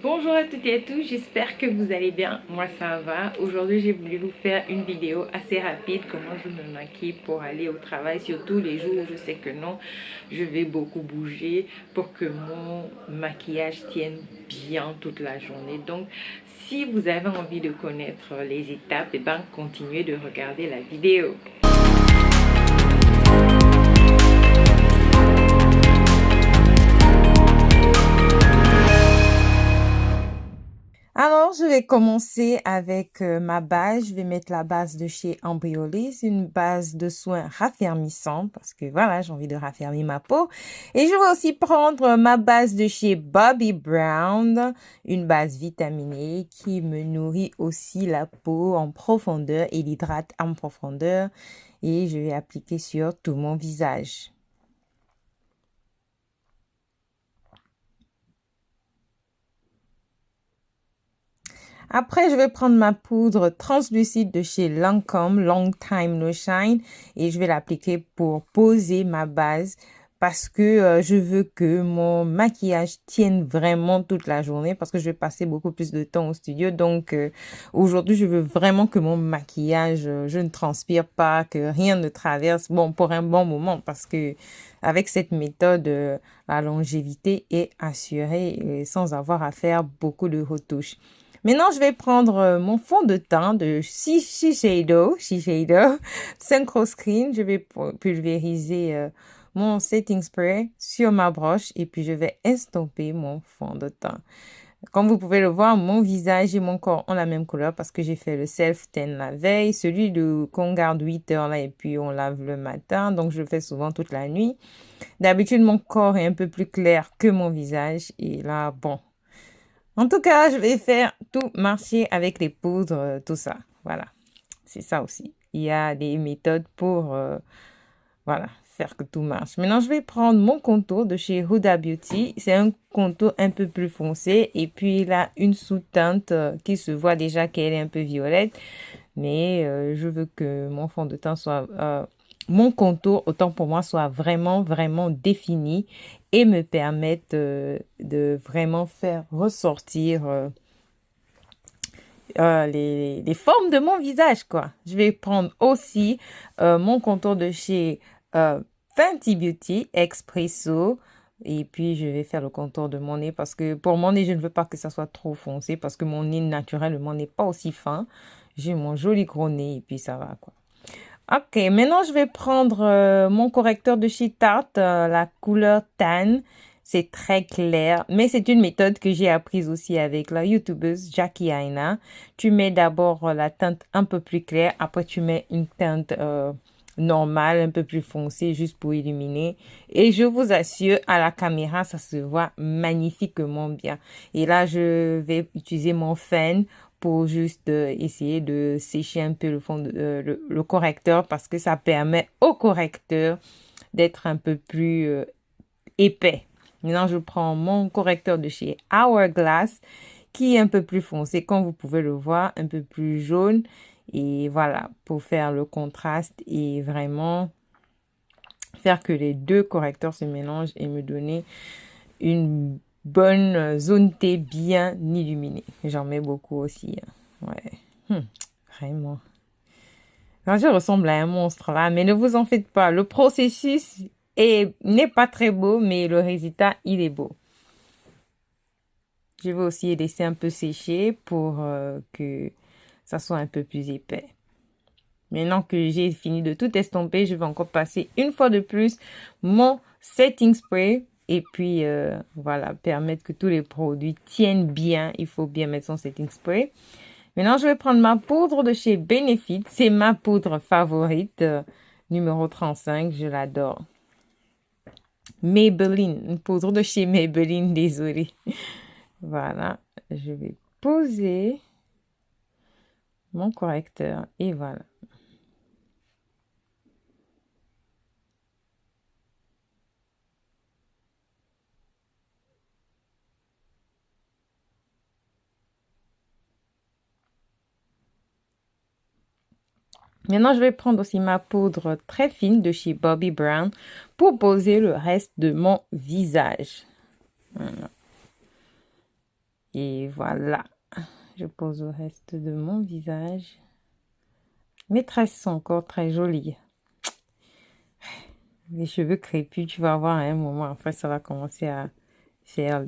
Bonjour à toutes et à tous, j'espère que vous allez bien. Moi ça va. Aujourd'hui j'ai voulu vous faire une vidéo assez rapide, comment je me maquille pour aller au travail, surtout les jours où je sais que non, je vais beaucoup bouger pour que mon maquillage tienne bien toute la journée. Donc si vous avez envie de connaître les étapes, et ben continuez de regarder la vidéo. Alors, je vais commencer avec ma base. Je vais mettre la base de chez Embryolé. C'est une base de soins raffermissant parce que voilà, j'ai envie de raffermir ma peau. Et je vais aussi prendre ma base de chez Bobbi Brown, une base vitaminée qui me nourrit aussi la peau en profondeur et l'hydrate en profondeur. Et je vais appliquer sur tout mon visage. Après, je vais prendre ma poudre translucide de chez Lancôme, Long Time No Shine, et je vais l'appliquer pour poser ma base parce que je veux que mon maquillage tienne vraiment toute la journée parce que je vais passer beaucoup plus de temps au studio. Donc, aujourd'hui, je veux vraiment que mon maquillage, je ne transpire pas, que rien ne traverse, bon, pour un bon moment parce que avec cette méthode, la longévité est assurée sans avoir à faire beaucoup de retouches. Maintenant, je vais prendre mon fond de teint de Shiseido 5 Screen. Je vais pulvériser mon setting spray sur ma broche et puis je vais estomper mon fond de teint. Comme vous pouvez le voir, mon visage et mon corps ont la même couleur parce que j'ai fait le self-tan la veille, celui qu'on garde 8 heures là et puis on lave le matin. Donc, je le fais souvent toute la nuit. D'habitude, mon corps est un peu plus clair que mon visage et là, bon. En tout cas, je vais faire tout marcher avec les poudres, tout ça. Voilà, c'est ça aussi. Il y a des méthodes pour voilà, faire que tout marche. Maintenant, je vais prendre mon contour de chez Huda Beauty. C'est un contour un peu plus foncé et puis il a une sous-teinte qui se voit déjà qu'elle est un peu violette. Mais je veux que mon fond de teint soit mon contour, autant pour moi, soit vraiment, vraiment défini et me permette de vraiment faire ressortir les formes de mon visage, quoi. Je vais prendre aussi mon contour de chez Fenty Beauty Expresso. Et puis, je vais faire le contour de mon nez parce que pour mon nez, je ne veux pas que ça soit trop foncé parce que mon nez naturellement n'est pas aussi fin. J'ai mon joli gros nez et puis ça va, quoi. Ok, maintenant je vais prendre mon correcteur de chez Tarte, la couleur tan. C'est très clair, mais c'est une méthode que j'ai apprise aussi avec la youtubeuse Jackie Aina. Tu mets d'abord la teinte un peu plus claire, après tu mets une teinte normale, un peu plus foncée, juste pour illuminer. Et je vous assure, à la caméra, ça se voit magnifiquement bien. Et là, je vais utiliser mon fan pour juste essayer de sécher un peu le fond le correcteur parce que ça permet au correcteur d'être un peu plus épais. Maintenant, je prends mon correcteur de chez Hourglass qui est un peu plus foncé, comme vous pouvez le voir, un peu plus jaune. Et voilà, pour faire le contraste et vraiment faire que les deux correcteurs se mélangent et me donner une bonne zone T bien illuminée. J'en mets beaucoup aussi, hein. Ouais. Vraiment. Alors, je ressemble à un monstre là, mais ne vous en faites pas. Le processus n'est pas très beau, mais le résultat, il est beau. Je vais aussi laisser un peu sécher pour que ça soit un peu plus épais. Maintenant que j'ai fini de tout estomper, je vais encore passer une fois de plus mon setting spray. Et puis, voilà, permettre que tous les produits tiennent bien. Il faut bien mettre son setting spray. Maintenant, je vais prendre ma poudre de chez Benefit. C'est ma poudre favorite, numéro 35. Je l'adore. Maybelline, une poudre de chez Maybelline, désolée. Voilà, je vais poser mon correcteur et voilà. Maintenant, je vais prendre aussi ma poudre très fine de chez Bobbi Brown pour poser le reste de mon visage. Voilà. Et voilà, je pose le reste de mon visage. Mes tresses sont encore très jolies. Les cheveux crépus, tu vas voir à un moment, après ça va commencer à faire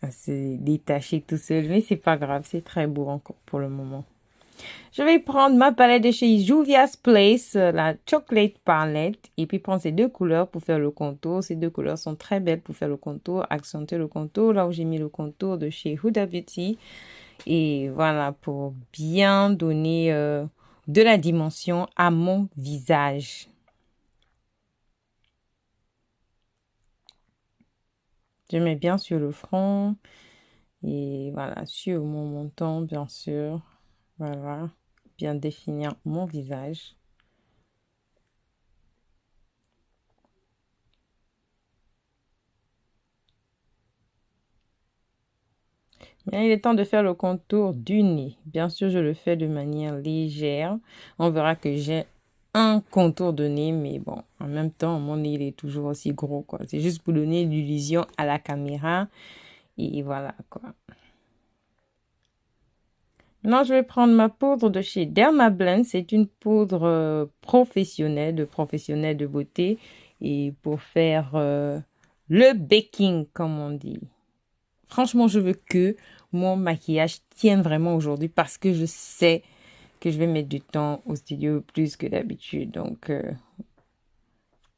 à se détacher tout seul. Mais c'est pas grave, c'est très beau encore pour le moment. Je vais prendre ma palette de chez Juvia's Place, la Chocolate Palette, et puis prendre ces deux couleurs pour faire le contour. Ces deux couleurs sont très belles pour faire le contour, accentuer le contour. Là où j'ai mis le contour de chez Huda Beauty. Et voilà, pour bien donner de la dimension à mon visage. Je mets bien sur le front et voilà, sur mon menton, bien sûr. Voilà, bien définir mon visage. Bien, il est temps de faire le contour du nez. Bien sûr, je le fais de manière légère. On verra que j'ai un contour de nez, mais bon, en même temps, mon nez, il est toujours aussi gros, quoi. C'est juste pour donner l'illusion à la caméra. Et voilà, quoi. Maintenant, je vais prendre ma poudre de chez Dermablend. C'est une poudre professionnelle, de professionnel de beauté. Et pour faire le baking, comme on dit. Franchement, je veux que mon maquillage tienne vraiment aujourd'hui parce que je sais que je vais mettre du temps au studio plus que d'habitude. Donc,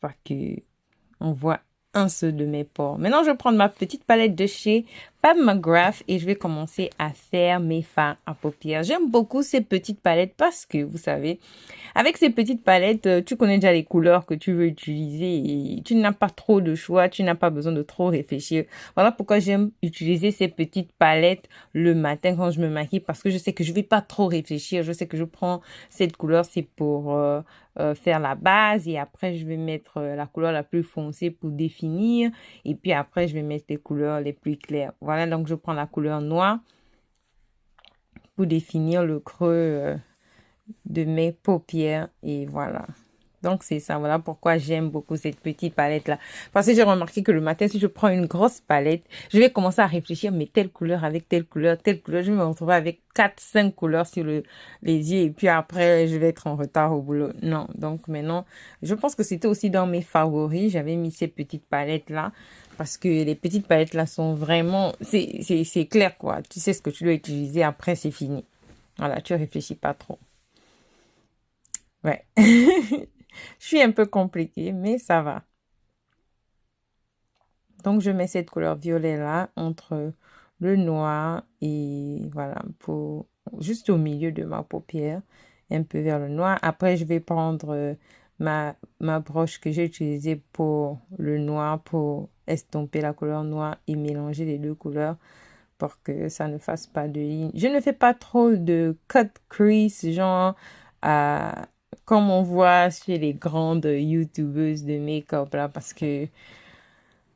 pas que on voit un seul de mes pores. Maintenant, je vais prendre ma petite palette de chez Pat McGrath et je vais commencer à faire mes fards à paupières. J'aime beaucoup ces petites palettes parce que, vous savez, avec ces petites palettes, tu connais déjà les couleurs que tu veux utiliser et tu n'as pas trop de choix, tu n'as pas besoin de trop réfléchir. Voilà pourquoi j'aime utiliser ces petites palettes le matin quand je me maquille parce que je sais que je vais pas trop réfléchir. Je sais que je prends cette couleur, c'est pour faire la base et après je vais mettre la couleur la plus foncée pour définir et puis après je vais mettre les couleurs les plus claires. Voilà, donc je prends la couleur noire pour définir le creux de mes paupières et voilà. Donc c'est ça, voilà pourquoi j'aime beaucoup cette petite palette là. Parce que j'ai remarqué que le matin, si je prends une grosse palette, je vais commencer à réfléchir, mais telle couleur avec telle couleur, telle couleur. Je vais me retrouver avec 4, 5 couleurs sur les yeux et puis après, je vais être en retard au boulot. Non, donc maintenant, je pense que c'était aussi dans mes favoris. J'avais mis ces petites palettes là parce que les petites palettes là sont vraiment, c'est clair quoi. Tu sais ce que tu dois utiliser, après c'est fini. Voilà, tu réfléchis pas trop. Ouais. Je suis un peu compliquée, mais ça va. Donc, je mets cette couleur violet là entre le noir et voilà, pour juste au milieu de ma paupière, un peu vers le noir. Après, je vais prendre ma broche que j'ai utilisée pour le noir, pour estomper la couleur noire et mélanger les deux couleurs pour que ça ne fasse pas de ligne. Je ne fais pas trop de cut crease, genre comme on voit chez les grandes YouTubeuses de make-up là, parce que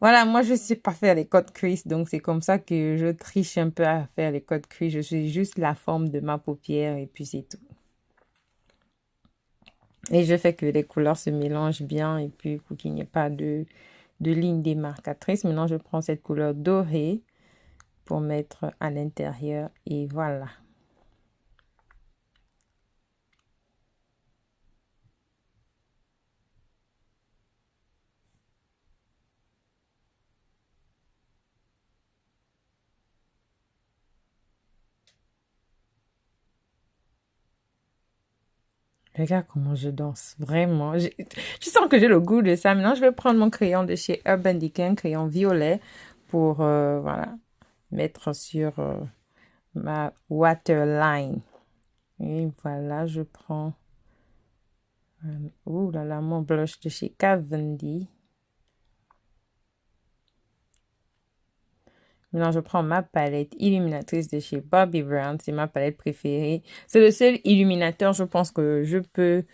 voilà, moi je sais pas faire les cut crease, donc c'est comme ça que je triche un peu à faire les cut crease. Je suis juste la forme de ma paupière et puis c'est tout. Et je fais que les couleurs se mélangent bien et puis pour qu'il n'y ait pas de ligne démarcatrice. Maintenant, je prends cette couleur dorée pour mettre à l'intérieur et voilà. Regarde comment je danse, vraiment. Je sens que j'ai le goût de ça. Maintenant, je vais prendre mon crayon de chez Urban Decay, crayon violet, pour voilà, mettre sur ma waterline. Et voilà, je prends oh là là, mon blush de chez Kat Von D. Maintenant, je prends ma palette illuminatrice de chez Bobbi Brown. C'est ma palette préférée. C'est le seul illuminateur, je pense, que je peux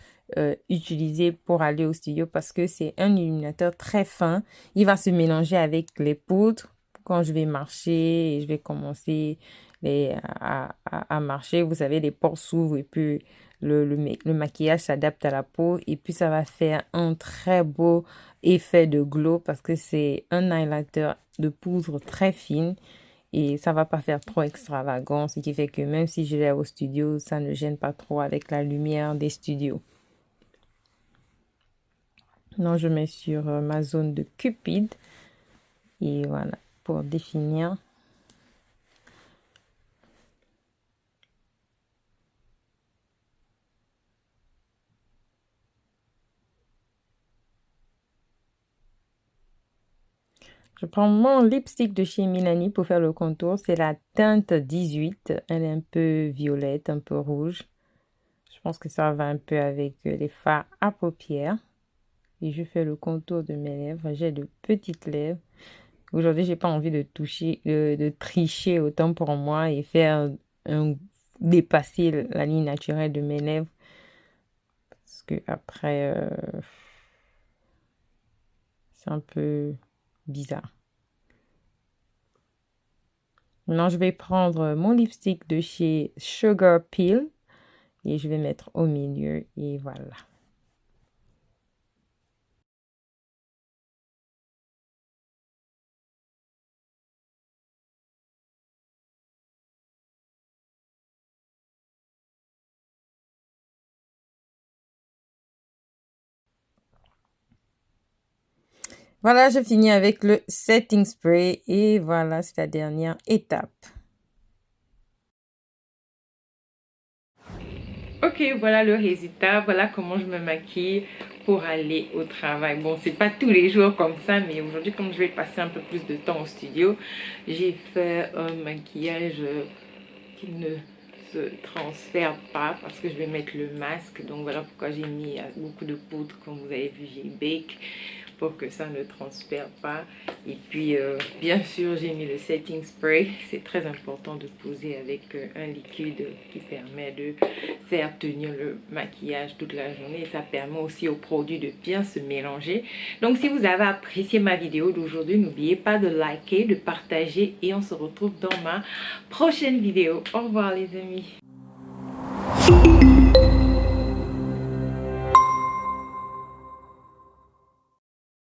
utiliser pour aller au studio parce que c'est un illuminateur très fin. Il va se mélanger avec les poudres quand je vais marcher et je vais commencer à marcher. Vous savez, les pores s'ouvrent et puis le maquillage s'adapte à la peau et puis ça va faire un très beau effet de glow parce que c'est un highlighter de poudre très fine et ça va pas faire trop extravagant, ce qui fait que même si je l'ai au studio, ça ne gêne pas trop avec la lumière des studios. Non, je mets sur ma zone de Cupid et voilà pour définir. Je prends mon lipstick de chez Milani pour faire le contour. C'est la teinte 18. Elle est un peu violette, un peu rouge. Je pense que ça va un peu avec les fards à paupières. Et je fais le contour de mes lèvres. J'ai de petites lèvres. Aujourd'hui, j'ai pas envie de de tricher autant pour moi et faire dépasser la ligne naturelle de mes lèvres. Parce que après, c'est un peu bizarre. Maintenant, je vais prendre mon lipstick de chez Sugar Peel et je vais mettre au milieu et voilà. Voilà, je finis avec le setting spray et voilà, c'est la dernière étape. Ok, voilà le résultat. Voilà comment je me maquille pour aller au travail. Bon, c'est pas tous les jours comme ça, mais aujourd'hui, comme je vais passer un peu plus de temps au studio, j'ai fait un maquillage qui ne se transfère pas parce que je vais mettre le masque. Donc voilà pourquoi j'ai mis beaucoup de poudre. Comme vous avez vu, j'ai bake pour que ça ne transfère pas. Et puis bien sûr, j'ai mis le setting spray. C'est très important de poser avec un liquide qui permet de faire tenir le maquillage toute la journée. Et ça permet aussi au produit de bien se mélanger. Donc si vous avez apprécié ma vidéo d'aujourd'hui, n'oubliez pas de liker, de partager et on se retrouve dans ma prochaine vidéo. Au revoir les amis.